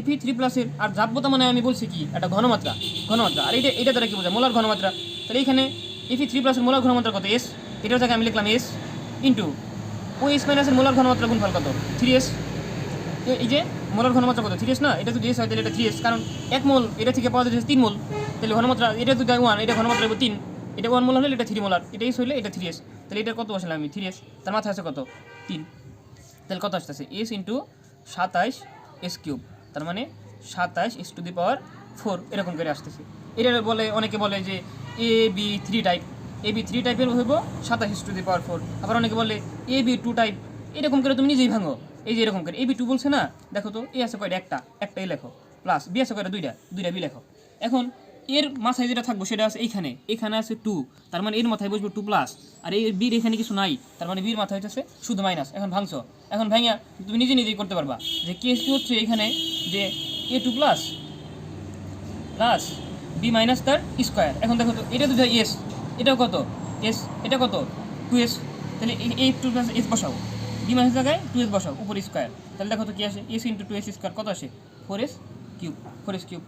Fe3+-এর আর দ্রাব্যতা মানে আমি বলছি কি একটা ঘনমাত্রা, আর এটা দ্বারা কি বোঝায় মোলার ঘনমাত্রা। তাহলে এখানে Fe3+-এর মোলার ঘনমাত্রা কত S, এটার জায়গায় আমি লিখলাম S ইন্টু OH মাইনাসের মোলার ঘনমাত্রা গুণফল কত 3S। এই যে মোলার ঘনমাত্রা কত 3S না, এটা যদি S হয় তাহলে এটা 3S, কারণ 1 মোল এটা থেকে পাওয়া যাচ্ছে 3 মোল, তাহলে ঘনমাত্রা এটা যদি 1, এটা ঘনমাত্রা হবে 3, এটা 1 মোল হলে এটা 3 মোলার, এটা S হলে এটা 3S। তাহলে এটা কত বসালাম আমি 3S, তার মাথায় আছে কত 3, তাহলে কত আসতেছে S ইন্টু 27S3, তার মানে 27S⁴ এরকম করে আসতেছে। এটা বলে অনেকে বলে যে AB3 টাইপ, AB3 টাইপের হইব 27S⁴। আবার অনেকে বলে AB2 টাইপ, এরকম করে তুমি নিজেই ভাঙো। এই যে এরকম করে AB2 বলছে না, দেখো তো এ আছে কয়টা, একটাই লেখো, প্লাস বি আছে কয়টা, দুইটা বি লেখো। এখন এর মাথায় যেটা থাকবো সেটা আছে এখানে আছে 2, তার মানে এর মাথায় বসবো 2 প্লাস, আর এই বির এখানে কিছু নাই, তার মানে বির মাথায় হচ্ছে শুধু মাইনাস। এখন ভাঙছো, এখন ভাঙিয়া তুমি নিজেই করতে পারবা যে কেএসপি হচ্ছে এখানে যে A2 প্লাস বি মাইনাস তার স্কোয়ার। এখন দেখো তো এটা তো এস, এটাও কত এস, এটা কত 2S, তাহলে A2 প্লাস এস বসাও, বি মাইনাস জায়গায় 2S বসাও, উপর স্কোয়ার, তাহলে দেখো তো কী আসে S ইন্টু 2S স্কোয়ার কত আসে 4S কিউব।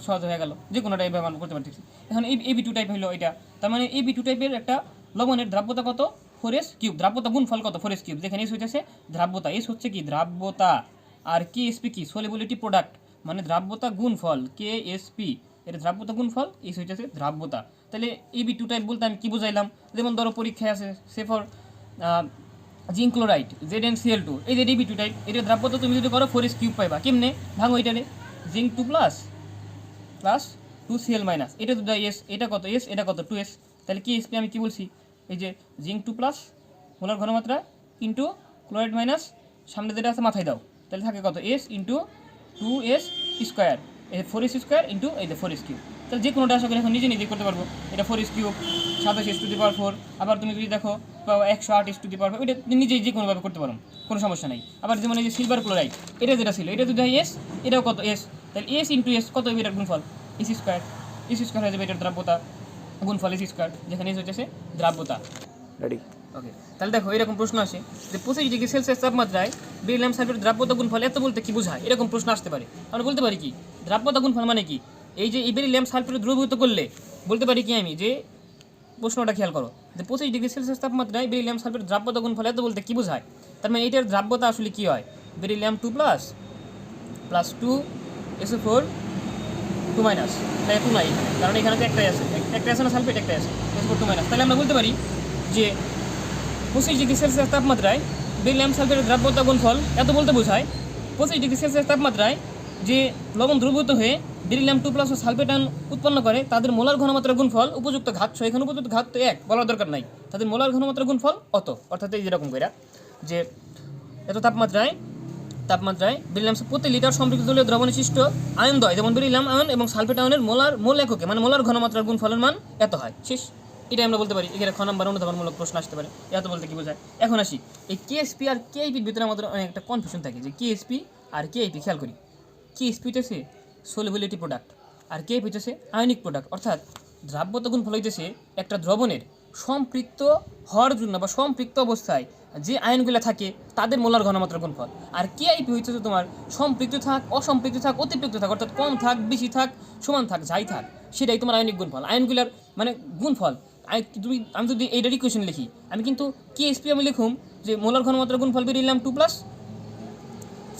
সহজ হয়ে গেল, যে কোনো টাইপ ব্যবহার করতে পারতেছি। এখন AB2 টাইপ হলো এটা, তার মানে AB2 টাইপের একটা লবণের দ্রাব্যতা কত 4S3, দ্রাব্যতা গুণফল কত 4S3, যেখানে এস হইতেছে দ্রাব্যতা, এস হচ্ছে কি দ্রাব্যতা, আর কেএসপি কি সলিবিলিটি প্রোডাক্ট, মানে দ্রাব্যতা গুণফল কেএসপি, এটা দ্রাব্যতা গুণফল, এস হইতেছে দ্রাব্যতা। তাহলে AB2 টাইপ বলতে আমি কী বুঝাইলাম, যেমন ধরো পরীক্ষায় আছে সে ফর জিঙ্ক ক্লোরাইড ZnCl2, এই যে AB2 টাইপ, এটা দ্রাব্যতা তুমি যদি করো 4S3 পাইবা। কেমনে ভাঙো, এটারে জিঙ্ক 2 প্লাস 2Cl মাইনাস, এটা তো এস, এটা কত এস, এটা কত 2S, তাহলে কেএসপি আমি কি বলছি, এই যে জিঙ্ক 2 প্লাস মোলার ঘনমাত্রা ইন্টু ক্লোরাইড মাইনাস সামনে যেটা আছে মাথায় দাও, তাহলে থাকে কত এস ইন্টু 2S স্কোয়ার, এই 4S² ইন্টু এই যে 4S3। তাহলে যে কোনোটা আশা করি এখন নিজে করতে পারবো। এটা 4S3 27S⁴। আবার তুমি যদি দেখো পাওয়ার 108 এস টু দি পাওয়ার 5, এটা নিজেই যে কোনোভাবে করতে পারো, কোনো সমস্যা নাই। আবার যেমন এই যে সিলভার ক্লোরাইড, এটা যেটা ছিল, এটা যদি হয় এস, এটাও কত এস, তাহলে এস ইন্টু এস কত হবে এটার গুণফল, এস স্কোয়ার হয়ে যাবে এটার দ্রাব্যতা, গুণফল এস স্কোয়ার, যেখানে এস হচ্ছে দ্রাব্যতা। রেডি? ওকে, তাহলে দেখো এরকম প্রশ্ন আসে যে 25 ডিগ্রি সেলসিয়াস তাপমাত্রায় বেরিলিয়াম সালফেট দ্রাব্যতা গুণফল এত বলতে কি বোঝায়, এরকম প্রশ্ন আসতে পারে। আমরা বলতে পারি কি দ্রাব্যতা গুণফল মানে কি, এই যে এই বেরিলিয়াম সালফেট দ্রবীভূত করলে বলতে পারি কি আমি যে, প্রশ্নটা খেয়াল করো যে 25 ডিগ্রি সেলসিয়াস তাপমাত্রায় বেরিলিয়াম সালফেট দ্রাব্যতা গুণফল এত বলতে কি বোঝায়, তার মানে এটার দ্রাব্যতা আসলে কি হয়, বেরিলিয়াম 2 প্লাস 2 SO4 2 মাইনাস, তাই 2 নাই এখানে, কারণ এখানে তো একটাই আছে না সালফেট, একটাই আছে SO4 2 মাইনাস। তাহলে আমরা বলতে পারি যে 25 ডিগ্রি সেলসিয়াস তাপমাত্রায় বেরিলিয়াম সালফেটের দ্রাব্যতা গুণফল এত বলতে বোঝায় 25 ডিগ্রি সেলসিয়াস তাপমাত্রায় যে লবণ দ্রবীভূত হয়ে বেরিলিয়াম 2 প্লাস ও সালফেট আয়ন উৎপন্ন করে তাদের মোলার ঘনমাত্রা গুণফল উপযুক্ত ঘাত, এখানে উপযুক্ত ঘাত তো 1 বলার দরকার নাই, তাদের মোলার ঘনমাত্রা গুণফল অত, অর্থাৎ এই যেরকম করে যে এত তাপমাত্রায় বেরিলিয়াম প্রতি লিটার সম্পৃক্ত জলীয় দ্রবণে সৃষ্ট আয়ন দ্বয় যেমন বেরিলিয়াম আয়ন এবং সালফেট আয়নের মোল এককে মানে মোলার ঘনমাত্রার গুণফলের মান এত হয়। শেষ, এটা আমরা বলতে পারি। এখানে খ নাম্বার অনুধাবনমূলক প্রশ্ন আসতে পারে, এত বলতে কি বোঝায়। এখন আসি এই কেএসপি আর কেআইপির ভিতরে আমাদের অনেক একটা কনফিউশন থাকে যে কেএসপি আর কেআইপি, খেয়াল করি কেএসপি হইতেছে সলিবিলিটি প্রোডাক্ট আর কেআইপি হইতেছে আয়নিক প্রোডাক্ট, অর্থাৎ দ্রাব্যতা গুণফল হইতেছে একটা দ্রবণের সম্পৃক্ত হওয়ার জন্য বা সম্পৃক্ত অবস্থায় যে আয়নগুলো থাকে তাদের মোলার ঘনমাত্রা গুণফল। আর কেআইপি হইতেছে তোমার সম্পৃক্ত থাক, অসম্পৃক্ত থাক, অতিপৃক্ত থাক, অর্থাৎ কম থাক, বেশি থাক, সমান থাক, যাই থাক, সেটাই তোমার আয়নিক গুণফল, আয়নগুলার মানে গুণফল। আমি যদি এইটার ইকুয়েশন লিখি, আমি কিন্তু কেএসপি আমি লিখুম যে মোলার ঘনমাত্রা গুণফল বেরিলিয়াম 2 প্লাস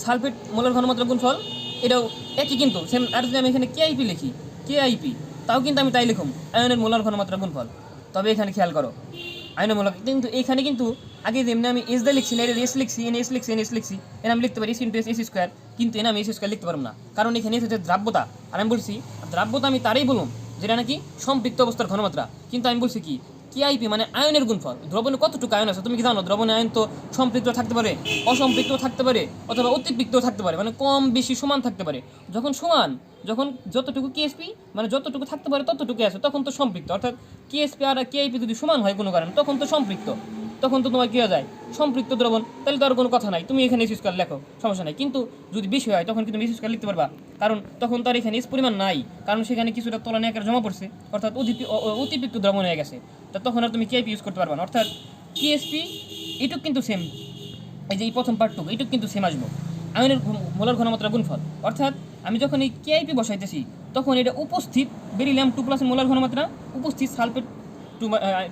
সালফেট মোলার ঘনমাত্রা গুণফল এটাও একই কিন্তু সেম। আর যদি আমি এখানে কেআইপি লিখি, কেআইপি, তাও কিন্তু আমি তাই লিখুম আয়নের মোলার ঘনমাত্রা গুণফল। তবে এখানে খেয়াল করো আয়নের মোলার, কিন্তু এখানে কিন্তু আগে যেমনি আমি এস দিয়ে লিখছি না, এটা এস লিখছি, এস লিখছি, এনে আমি লিখতে পারি এস ইন্টু এস স্কোয়ার, কিন্তু এনে আমি এস স্কোয়ার লিখতে পারবো না, কারণ এখানে এস হচ্ছে দ্রাব্যতা। আর আমি বলছি দ্রাব্যতা আমি তারই বলুম যেটা নাকি সম্পৃক্ত অবস্থার ঘনমাত্রা, কিন্তু আমি বলছি কি কেআইপি মানে আয়নের গুণফল। দ্রবণে কতটুকু আয়ন আছে তুমি কি জানো? দ্রবণে আয়ন তো সম্পৃক্ত থাকতে পারে, অসম্পৃক্ত থাকতে পারে, অথবা অতিপৃক্ত থাকতে পারে, মানে কম বেশি সমান থাকতে পারে। যখন যতটুকু কেএসপি মানে যতটুকু থাকতে পারে ততটুকু আছে, তখন তো সম্পৃক্ত। অর্থাৎ কেএসপি আর কেআইপি যদি সমান হয় কোনো কারণে, তখন তো সম্পৃক্ত, তখন তো তোমার কী হয়ে যায় সম্পৃক্ত দ্রবণ, তাহলে তো আর কোনো কথা নাই, তুমি এখানে এস স্কোয়ার লেখো, সমস্যা নাই। কিন্তু যদি বেশি হয় তখন কিন্তু এস স্কোয়ার লিখতে পারবা, কারণ তখন তো আর এখানে এস পরিমাণ নাই, কারণ সেখানে কিছুটা তলানি আকারে জমা পড়ছে, অর্থাৎ অতিপৃক্ত দ্রবণ হয়ে গেছে, তা তখন আর তুমি কেআইপি ইউজ করতে পারবা না। অর্থাৎ কেএসপি এটুক কিন্তু সেম, এই যে এই প্রথম পার্টটুকু এটুক কিন্তু সেম আসবো আয়নের মোলার ঘনমাত্রা গুণফল। অর্থাৎ আমি যখন এই কেআইপি বসাইতেছি তখন এটা উপস্থিত বেরিলিয়াম 2 প্লাসের মোলার ঘনমাত্রা, উপস্থিত সালফেট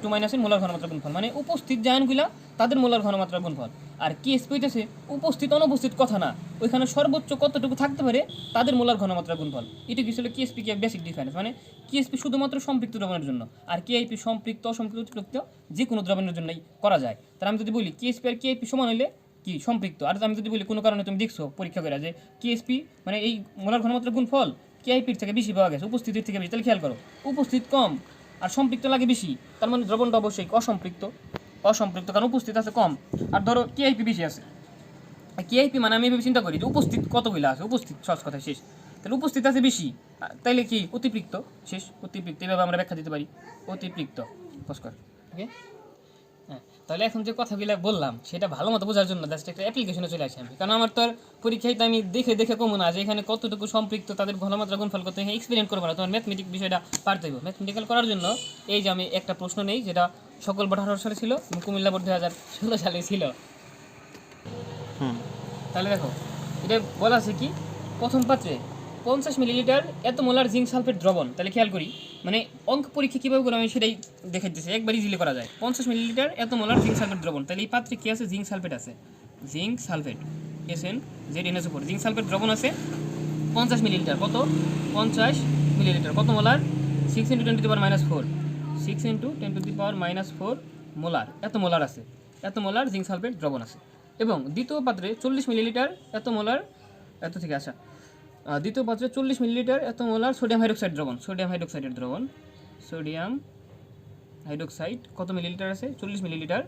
2 মাইনাসের মোলার ঘনমাত্রা গুণফল, মানে উপস্থিত যে আয়নগুলা তাদের মোলার ঘনমাত্রা গুণফল। আর কেএসপি হইতেছে উপস্থিত অনুপস্থিত কথা না, ওইখানে সর্বোচ্চ কতটুকু থাকতে পারে তাদের মোলার ঘনমাত্রা গুণফল। এটা কি ছিল কেএসপি কে বেসিক ডিফারেন্স, মানে কেএসপি শুধুমাত্র সম্পৃক্ত দ্রবণের জন্য, আর কেআইপি সম্পৃক্ত অসম্পৃক্ত অতিপৃক্ত যে কোনো দ্রবণের জন্যই করা যায়। তাহলে আমি যদি বলি কেএসপি আর কেআইপি সমান হইলে কি সম্পৃক্ত, আর আমি যদি বলি কোনো কারণে তুমি দেখছো পরীক্ষা করে যে কেএসপি মানে এই মোলার ঘনমাত্রা গুণফল কেআইপির থেকে বেশি পাওয়া গেছে, উপস্থিতির থেকে বেশি, তাহলে খেয়াল করো উপস্থিত কম আর সম্পৃক্ত লাগে বেশি, তার মানে দ্রবণটা অবশ্যই অসম্পৃক্ত, কারণ উপস্থিত আছে কম, আর ধরো কেআইপি বেশি আছে। কেআইপি মানে আমি এভাবে চিন্তা করি যে উপস্থিত কতগুলো আছে, উপস্থিত সহজ কথা শেষ, তাহলে উপস্থিত আছে বেশি, তাইলে কি অতিপৃক্ত, শেষ অতিপৃক্ত, এভাবে আমরা ব্যাখ্যা দিতে পারি অতিপৃক্ত। ওকে, হ্যাঁ, তাহলে এখন যে কথাগুলো বললাম সেটা ভালো মতো বোঝার জন্য জাস্ট একটা অ্যাপ্লিকেশনে চলে আসি আমি, কারণ আমার তো আর পরীক্ষায় তো আমি দেখে কমো না যে এখানে কতটুকু সম্পৃক্ত তাদের ঘনমাত্রা গুণফল কত, এখানে এক্সপেরিমেন্ট করবো না, তোমার ম্যাথমেটিক বিষয়টা পারতে হবে। ম্যাথমেটিক্যাল করার জন্য এই যে আমি একটা প্রশ্ন নেই, যেটা সকল বোর্ড 18 সালে ছিল, কুমিল্লা বোর্ড 2016 সালে ছিল। তাহলে দেখো এটা বলা আছে কি প্রথম পাত্রে 50 মিলিলিটার এত মোলার জিঙ্ক সালফেট দ্রবণ। তাহলে খেয়াল করি মানে অঙ্ক পরীক্ষা কীভাবে করে আমি সেটাই দেখে দিচ্ছি, একবার ইজিলি করা যায়। 50 মিলিলিটার এত মোলার জিঙ্ক সালফেট দ্রবণ, তাহলে এই পাত্রে কী আছে, জিঙ্ক সালফেট আছে, zinc sulphate SnZnSO4 zinc sulphate দ্রবণ আছে 50 মিলিলিটার, কত 50 মিলিলিটার, কত মোলার 6 × 10⁻⁴, 6 × 10⁻⁴ মোলার, এত মোলার আছে, এত মোলার জিঙ্ক সালফেট দ্রবণ আছে। এবং দ্বিতীয় পাত্রে 40 মিলিলিটার এত মোলার, এত থেকে আসা দ্বিতীয় পাত্রে 40 মিলিলিটার এত মোলার সোডিয়াম হাইড্রোক্সাইড দ্রবণ, সোডিয়াম হাইড্রোক্সাইড কত মিলিলিটার আছে, 40 মিলিলিটার,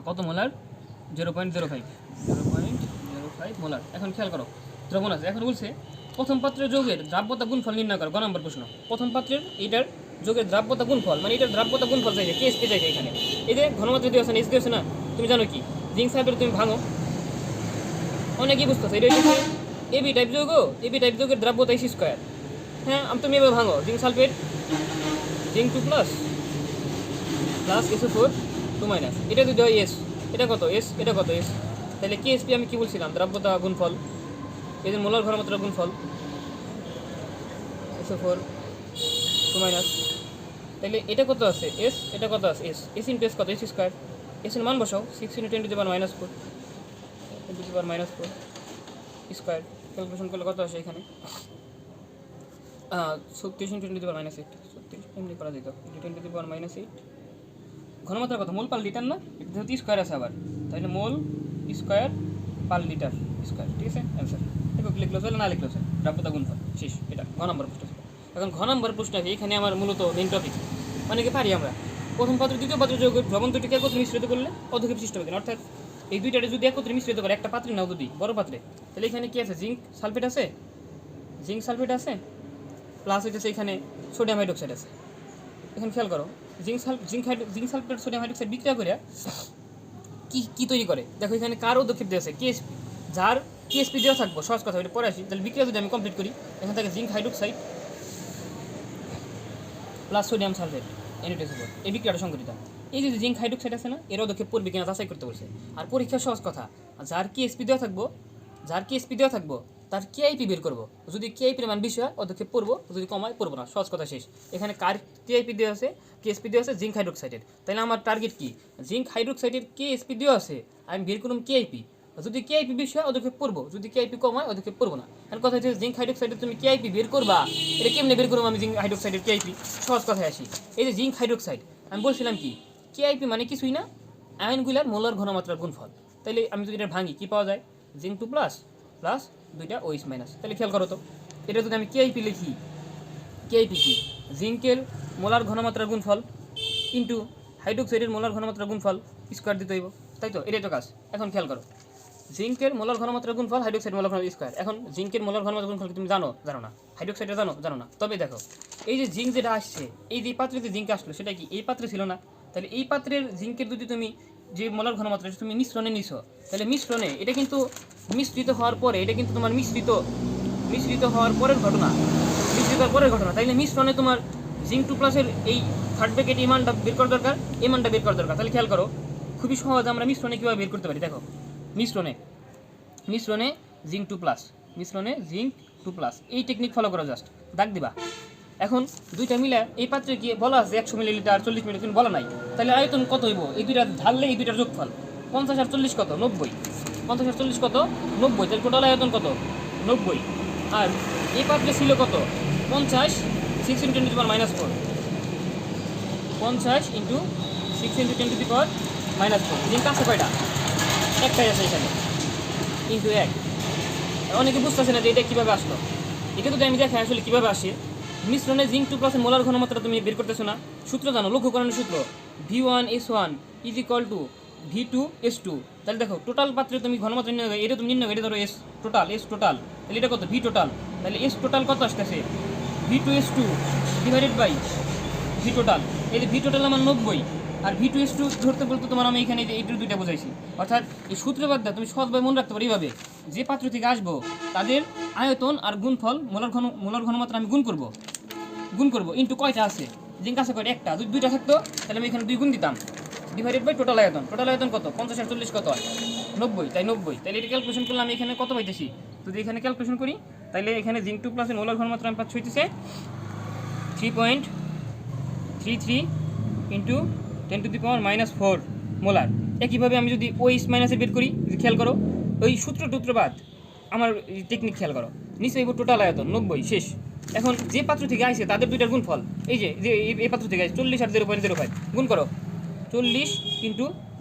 কত মোলার 0.05 মোলার। এখন খেয়াল করো দ্রবণ আছে, এখন বলছে প্রথম পাত্রের যৌগের দ্রাব্যতা গুণফল নির্ণয় করো। 5 নম্বর প্রশ্ন, প্রথম পাত্রের এটার যৌগের দ্রাব্যতা গুণফল, মানে এটার দ্রাব্যতা গুণফল চাইছে, কেএসপি চাইছে, এখানে এই যে ঘনমাত্রা দিয়েছে না, এস দিয়েছে না, তুমি জানো কি জিঙ্ক সালফেট তুমি ভাঙো, অনেকেই বুঝতেছে এটা হচ্ছে এবি টাইপ যৌগ, এবি টাইপ যৌগের দ্রাব্যতা এস স্কোয়ার। হ্যাঁ, তুমি এভাবে ভাঙো, zinc sulphate zinc 2 plus plus SO4 2 minus, এটা যদি হয় এস, এটা কত এস, এটা কত এস, তাহলে কেএসপি আমি কি বলছিলাম, দ্রাব্যতা গুণফল, এই যে মোলার ঘনমাত্রা গুণফল SO4 2 মাইনাস, তাহলে এটা কত আছে এস, এটা কত আছে এস, এস ইন্টু এস কত এস স্কোয়ার, এস এর মান বসাও 6 × 10⁻⁻⁴ 10⁻⁻⁴ স্কোয়ার, ক্যালকুলেশন করলে কত আসে এখানে 36 × 10⁻⁸, 36 এমনি করা যেত 10⁻⁸। ঘনমাত্রা কত, মোল পার লিটার না, এটা যেহেতু স্কোয়ার আছে আবার, তাহলে মোল স্কোয়ার পার লিটার স্কোয়ার, ঠিক আছে অ্যান্সার। দেখো লিখলো চলে না লিখলো চলে, দ্রাব্যতা গুণফল শেষ, এটা ঘ নম্বর প্রশ্ন ছিল। এখন ঘ নম্বর প্রশ্ন এখানে আমার মূলত মেইন টপিক, মানে কি পারি আমরা প্রথম পাত্র দ্বিতীয় পাত্র যৌগের দ্রবণ দুটিকে একত্রে মিশ্রিত করলে অধক্ষেপ সৃষ্টি হবে, অর্থাৎ এই দুইটারে যদি একত্রে মিশ্রিত করে একটা পাত্রে নাও যদি বড় পাত্রে, তাহলে এখানে কি আছে জিঙ্ক সালফেট আছে, জিঙ্ক সালফেট আছে প্লাস হইতেছে এখানে সোডিয়াম হাইড্রোক্সাইড আছে। এখানে খেয়াল করো জিঙ্ক সালফেট সোডিয়াম হাইড্রোক্সাইড বিক্রিয়া করে কি তৈরি করে, দেখো এখানে কার অধক্ষেপ দেওয়া আছে কেএসপি, যার কেএসপি দেওয়া থাকবো, সহজ কথা এটা পরে আসি, তাহলে বিক্রিয়া যদি আমি কমপ্লিট করি, এখান থেকে zinc hydroxide plus sodium sulphate NH4, এই বিক্রিয়াটা সংঘটিত। এই যে জিঙ্ক হাইড্রোক্সাইড আছে না, এর অধক্ষেপ পড়বে কিনা যাচাই করতে বলছে। আর পরীক্ষা সহজ কথা, যার কেএসপি দেওয়া থাকবো তার কেআইপি বের করবো, যদি কেআইপির মান বেশি হয় অধক্ষেপ পড়বো, যদি কমায় পড়বো না, সহজ কথা শেষ। এখানে কার কেআইপি দেওয়া আছে, কেএসপি দেওয়া আছে জিঙ্ক হাইড্রোক্সাইডের, তাহলে আমার টার্গেট কি, জিঙ্ক হাইড্রোক্সাইডের কেএসপি দেওয়া আছে, আমি বের করলাম কেআইপি, যদি কেআইপি বেশি হয় অধক্ষেপ পড়বো, যদি কেআইপি কম হয় অধক্ষেপ পড়বো না। এখন কথা হচ্ছে জিঙ্ক হাইড্রোক্সাইডের তুমি কেআইপি বের করবা, এটা কেমনে বের করবো আমি জিঙ্ক হাইড্রোক্সাইডের কেআইপি, সহজ কথায় আসি। এই যে জিঙ্ক হাইড্রোক্সাইড আমি বলছিলাম কি কেআইপি মানে কিছুই না, আয়নগুলার মোলার ঘনমাত্রার গুণফল। তাহলে আমি যদি এটা ভাঙি কি পাওয়া যায়, জিঙ্ক 2 প্লাস প্লাস দুইটা OH মাইনাস। তাহলে খেয়াল করো তো, এটা যদি আমি কেআইপি লিখি, কেআইপি কি জিঙ্কের মোলার ঘনমাত্রার গুণফল ইন্টু হাইড্রোক্সাইডের মোলার ঘনমাত্রার গুণফল স্কোয়ার দিতে হইব, তাই তো, এটাই তো কাজ। এখন খেয়াল করো জিঙ্কের মোলার ঘনমাত্রার গুণফল হাইড্রোক্সাইড মোলার ঘনমাত্রা স্কোয়ার। এখন জিঙ্কের মোলার ঘনমাত্রার গুণফল তুমি জানো না, হাইড্রোক্সাইডের জানো না, তবে দেখো এই যে জিঙ্ক যেটা আসছে, এই যে পাত্রে যে জিঙ্ক আসলো সেটা কি এই পাত্রে ছিল না, তাহলে এই পাত্রের জিঙ্কের যদি তুমি যে মোলার ঘনমাত্রা তুমি মিশ্রণে নিছো, তাহলে মিশ্রণে এটা কিন্তু মিশ্রিত হওয়ার পরে, এটা কিন্তু তোমার মিশ্রিত হওয়ার পরের ঘটনা, তাইলে মিশ্রণে তোমার জিঙ্ক 2 প্লাসের এই থার্ড ব্র্যাকেট এই মানটা বের করা দরকার, এই মানটা বের করা দরকার। তাহলে খেয়াল করো খুবই সহজ, আমরা মিশ্রণে কীভাবে বের করতে পারি, দেখো মিশ্রণে জিঙ্ক 2 প্লাস, এই টেকনিক ফলো করো, জাস্ট দাগ দিবা। এখন দুইটা মিলে এই পাত্রে কি বলা আছে 100 মিলিলিটার 40 মিলি, কিন্তু বলা নাই, তাহলে আয়তন কত হইব, এই দুইটা ঢাললে এই দুইটার যোগফল 50 আর 40 কত 90, 50 আর 40 কত 90, তাহলে টোটাল আয়তন কত 90। আর এই পাত্রে ছিল কত 50, 6 × 10⁻⁴, 50 × 6 × 10⁻⁴। জিঙ্ক আছে কয়টা, একটাই আছে এখানে, ইন্টু 1। অনেকে বুঝতেছে না যে এটা কীভাবে আসলো, এটা যদি আমি দেখি আসলে কীভাবে আসে। মিশ্রণে জিঙ্ক 2 প্লাসের মোলার ঘনমাত্রা তুমি বের করতেছো না, সূত্র জানো, লক্ষ্যকরণের সূত্র V1S1 = V2S2। তাহলে দেখো টোটাল পাত্রে তুমি ঘনমাত্রা নির্ণয়, এটা তুমি নির্ণয়, এটা ধরো S টোটাল, তাহলে এটা কত V টোটাল, তাহলে S টোটাল কত আসতেছে V2S2 divided by V total, এই যে V টোটাল আমার 90, আর V2S2 ধরতে বলতে তোমার আমি এখানে এই দুইটা বোঝাইছি। অর্থাৎ এই সূত্র বাদ তুমি সহজভাবে মনে রাখতে পারো এইভাবে, যে পাত্র থেকে আসবো তাদের আয়তন আর গুণফল মোলার ঘনমাত্রা আমি গুণ করবো ইন্টু কয়টা আছে, জিঙ্ক আছে কয়টা, একটা, দুইটা থাকতো তাহলে আমি এখানে 2 গুণ দিতাম, ডিভাইডেড বাই টোটাল আয়তন কত 50 আর 40 কত হয় 90, তাই 90। তাহলে এটা ক্যালকুলেশন করলে আমি এখানে কত পাইতেছি, যদি এখানে ক্যালকুলেশন করি তাহলে এখানে জিঙ্ক 2 প্লাসের মোলার ঘনমাত্রা আমি পাচ্ছি হইতেছে 3.33 × 10⁻⁴ মোলার। একইভাবে আমি যদি OH মাইনাসের বের করি, খেয়াল করো ওই সূত্র বাদ আমার টেকনিক খেয়াল করো, নিশ্চয়ই টোটাল আয়তন 90 শেষ। এখন যে পাত্র থেকে আসে তাদের দুইটার গুণফল, এই যে এই পাত্র থেকে আসে 40 আর 0.05 গুণ করো, 40 ×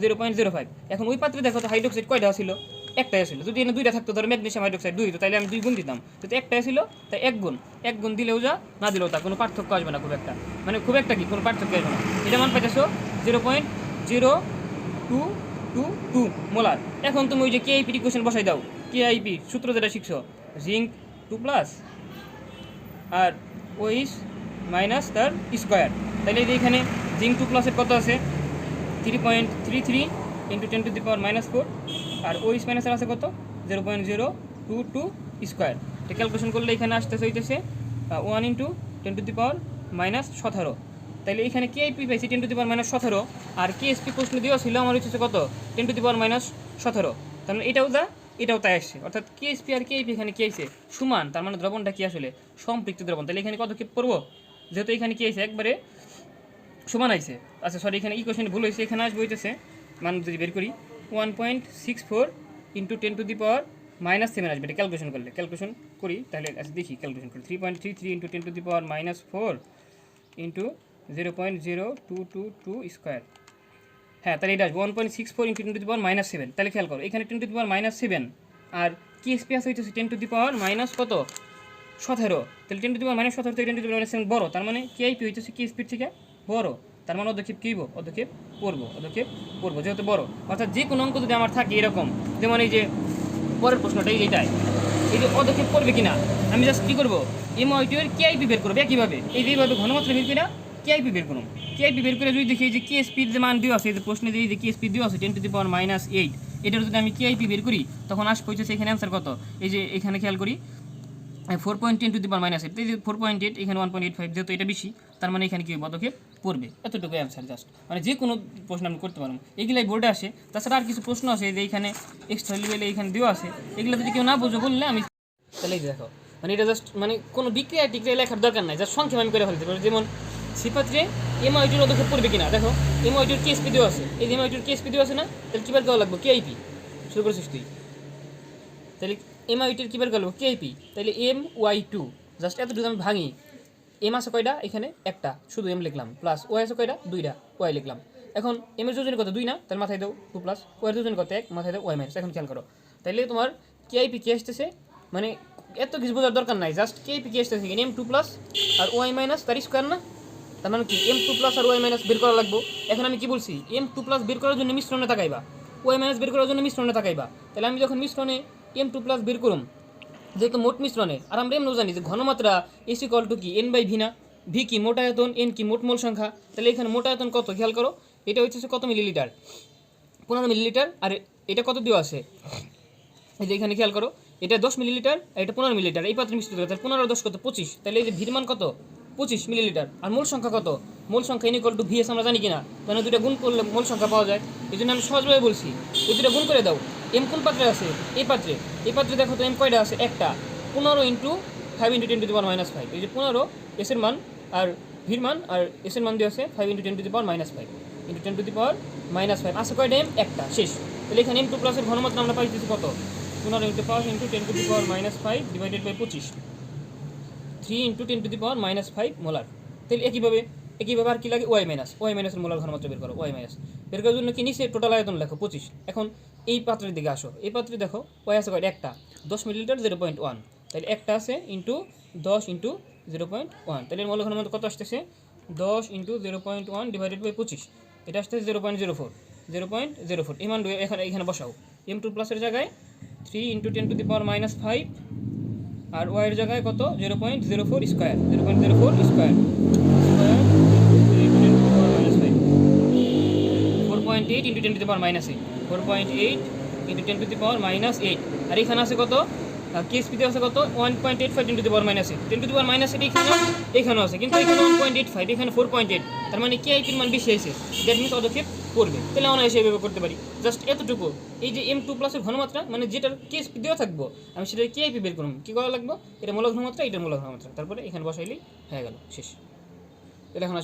0.05। এখন ওই পাত্রে দেখো তো হাইড্রোক্সাইড কয়টা ছিল, একটাই ছিল, যদি এখানে দুইটা থাকতো ধরো ম্যাগনেসিয়াম হাইড্রোক্সাইড 2 হতো, তাহলে আমি 2 গুণ দিতাম, যদি একটাই ছিল তাই 1 গুণ দিলেও যা না দিলেও তা, কোনো পার্থক্য আসবে না, খুব একটা কি কোনো পার্থক্য আসবে না। এটা মান পাইতেছো 0.0222 মোলার। এখন তুমি ওই যে কেআইপি ইকুয়েশন বসাই দাও, কেআইপি সূত্র যেটা শিখছো, জিঙ্ক 2 প্লাস আর OH মাইনাস তার স্কোয়ার, তাহলে এই যে এখানে জিঙ্ক 2 প্লাসের কত আছে 3.33 ইন্টু 10⁻⁻4 আর ও স্পাইনাসের আছে কত 0.022 স্কোয়ার। এটা ক্যালকুলেশন করলে এখানে আসতেছে হইতেছে 1 ইন্টু 10⁻⁻17। তাহলে এখানে কেআইপি পাইছি 10⁻⁻17 আর কেএসপি প্রশ্ন দেওয়া ছিল আমার হচ্ছে কত 10⁻⁻17। তার মানে এটাও তাই আসছে, অর্থাৎ কেএসপি আর কেআইপি এখানে কি আইছে সমান, তার মানে দ্রবণটা কি আসলে সম্পৃক্ত দ্রবণ। তাহলে এখানে কত কি পড়বো, যেহেতু এখানে কি আইছে একবারে সমান আইছে। আচ্ছা সরি, এখানে ইকুয়েশন ভুল হয়েছে, এখানে আসবে হইতেছে মান যদি বের করি 1.64 ইন্টু 10⁻⁻7 আসবে। এটা ক্যালকুলেশন করি তাহলে আচ্ছা দেখি ক্যালকুলেশন করি 3.33 ইন্টু 10⁻⁻4 ইন্টু 0.0222 স্কোয়ার। হ্যাঁ তাহলে এটা আসবে 1.64 ইন্টু 10⁻⁻7। তাহলে খেয়াল করো এখানে 10⁻�7 আর কেএসপি আছে হইতেছে 10⁻⁻ কত 17। তাহলে 10⁻⁻17 থেকে 10⁻⁻7 বড়, তার মানে কেআইপি হইতেছে কেএসপির থেকে বড়, তার মানে অদক্ষেপ কী হইব অদক্ষেপ পড়বো যেহেতু বড়। অর্থাৎ যে কোনো অঙ্ক যদি আমার থাকে এরকম, যেমন এই যে পরের প্রশ্নটা এইটাই, এই যে অদক্ষেপ পড়বে কিনা আমি জাস্ট কী করবো এমআইটি এর কেআইপি বের করবো একইভাবে, এইভাবে ঘনমাত্রা বের করে কেআইপি বের করুন। কেআইপি বের করে যদি দেখি যে কেএসপির যে মান দেওয়া আছে, যে প্রশ্নে যে কেএসপি দেওয়া আছে 10⁻⁻8, এটার যদি আমি কেআইপি বের করি তখন আসবে হচ্ছে এখানে অ্যান্সার কত, এই যে এখানে খেয়াল করি 4.10⁻⁸, এই যে 4.8 এখানে 1.85, যেহেতু এটা বেশি তার মানে এখানে কি পদক্ষেপ পড়বে, এতটুকু অ্যান্সার জাস্ট। মানে যে কোনো প্রশ্ন আমি করতে পারবো, এগুলাই বোর্ডে আসে। তাছাড়া আর কিছু প্রশ্ন আছে যে এইখানে এক্সট্রা লেভেলে এখানে দেওয়া আছে, এগুলো যদি কেউ না বুঝো বললে আমি তাহলে এই দেখো মানে এটা জাস্ট মানে কোনো বিক্রিয়া টিক্রিয়া লেখার দরকার নাই, জাস্ট সংক্ষেপ আমি করে ফেলতে পারি। যেমন সিপাত্রে এমআইটির পদক্ষেপ পড়বে কিনা দেখো, এমআইটির কেএসপি দেওয়া আছে, এই যে এমআইটির কেএসপি দেওয়া আছে না, তাহলে কী বের করা লাগবে কেআইপি, শুরু করেছিস তুই, তাহলে এমআইটির কী বের করবো কেআইপি, তাহলে MY2 জাস্ট এতটুকু আমি ভাঙি, এম আছে কয়টা এখানে একটা, শুধু এম লিখলাম, প্লাস ওয়াই আছে কয়টা দুইটা, ওয়াই লিখলাম। এখন এম এর যোজনী কত 2 না, তাহলে মাথায় দাও 2 প্লাস, ওয়াই এর যোজনী কত 1, মাথায় দাও ওয়াই মাইনাস। এখন খেয়াল করো তাহলে তোমার কেআইপি কে আসতেছে, মানে এত কিছু বোঝার দরকার নাই, জাস্ট কেআইপি কে আসতেছে M2 প্লাস আর ওয়াই মাইনাস তার স্কোয়ার না, তার মানে কি M2 প্লাস আর ওয়াই মাইনাস বের করা লাগবো। এখন আমি কি বলছি M2 প্লাস বের করার জন্য মিশ্রণে তাকাইবা, ওয়াই মাইনাস বের করার জন্য মিশ্রণে তাকাইবা। তাহলে আমি যখন মিশ্রণে M2 প্লাস বের করুম, যেহেতু মোট মিশ্রণে, আর আমরা এমনও জানি যে ঘনমাত্রা এস ইকুয়াল টু কি N বাই ভি না, ভি কি মোট আয়তন, এন কি মোট মোল সংখ্যা। তাহলে এখানে মোট আয়তন কত খেয়াল করো, এটা হচ্ছে কত মিলিলিটার 15 মিলিলিটার, আর এটা কত দেওয়া আছে এই যে এখানে খেয়াল করো এটা 10 মিলিলিটার আর এটা 15 মিলিলিটার, এই পাত্রে মিশ্রিত করে, তাহলে 15 আর 10 কত 25, তাহলে এই যে ভির মান কত 25 মিলিলিটার। আর মোল সংখ্যা কত, মোল সংখ্যা N ইকুয়াল টু ভিএস আমরা জানি কিনা, মানে দুইটা গুণ করলে মোল সংখ্যা পাওয়া যায়, এই জন্য আমি সহজভাবে বলছি এই দুটো গুণ করে দাও। এম কোন পাত্রে আছে এই পাত্রে দেখো তো এম কয়টা আছে একটা, 15 ইন্টু 5 ইন্টু 10⁻⁻5, এই যে 15 এস এর মান আর ভির মান আর এস এর মান দিয়ে আছে 5 ইন্টু 10⁻⁻5 ইন্টু 10⁻⁻5 আছে কয়টা এম একটা শেষ। তাহলে এখানে M2 প্লাসের ঘনমাত্রা আমরা পাইতেছি কত 15 into 5 into 10⁻⁻5 divided by 25, 3 into 10⁻⁻5 molar. তাহলে একইভাবে আর কি লাগে ওয়াই মাইনাসের মোলার ঘনমাত্রা বের করো, ওয়াই মাইনাস বের করার জন্য কি নিচে টোটাল আয়তন লেখো 25। এখন এই পাত্রের দিকে আসো, এই পাত্রে দেখো ওয়াই আছে কয়টা একটা 10 মিলিলিটার 0.1, তাহলে একটা আছে ইন্টু 10 ইন্টু 0.1, তাহলে মোলার ঘনমাত্রা কত আসতেছে 10 ইন্টু 0.1 ডিভাইডেড বাই 25, এটা আসতেছে 0.04। এই মান এখানে বসাও, M2 প্লাসের জায়গায় 3 ইন্টু 10⁻⁻5 আর ওয়াইয়ের জায়গায় কত 0.04 স্কোয়ার, 0.04 স্কোয়ার 4.8 ইন্টু 10⁻⁸, 4.8 ইন্টু 10⁻⁸, আর এখানে আছে কত কেএসপিতে আছে কত 1.85 ইন্টু 10⁻8, 10⁻8 এখানেও আছে, কিন্তু এখানে 1.85 এখানে 4.8, তার মানে কেআইপির মান বেশি আছে, দ্যাট মিনস পদক্ষেপ করবে। তাহলে আমরা এসে এভাবে করতে পারি জাস্ট এতটুকু, এই যে M2 প্লাসের ঘনমাত্রা মানে যেটার কেএসপি দেওয়া থাকবো আমি সেটা কেআইপি বের করব, কী করা লাগবে এটা মূলক ঘনমাত্রা, এটার মূলক ঘনমাত্রা, তারপরে এখানে বসাইলেই হয়ে গেল শেষ। তাহলে এখন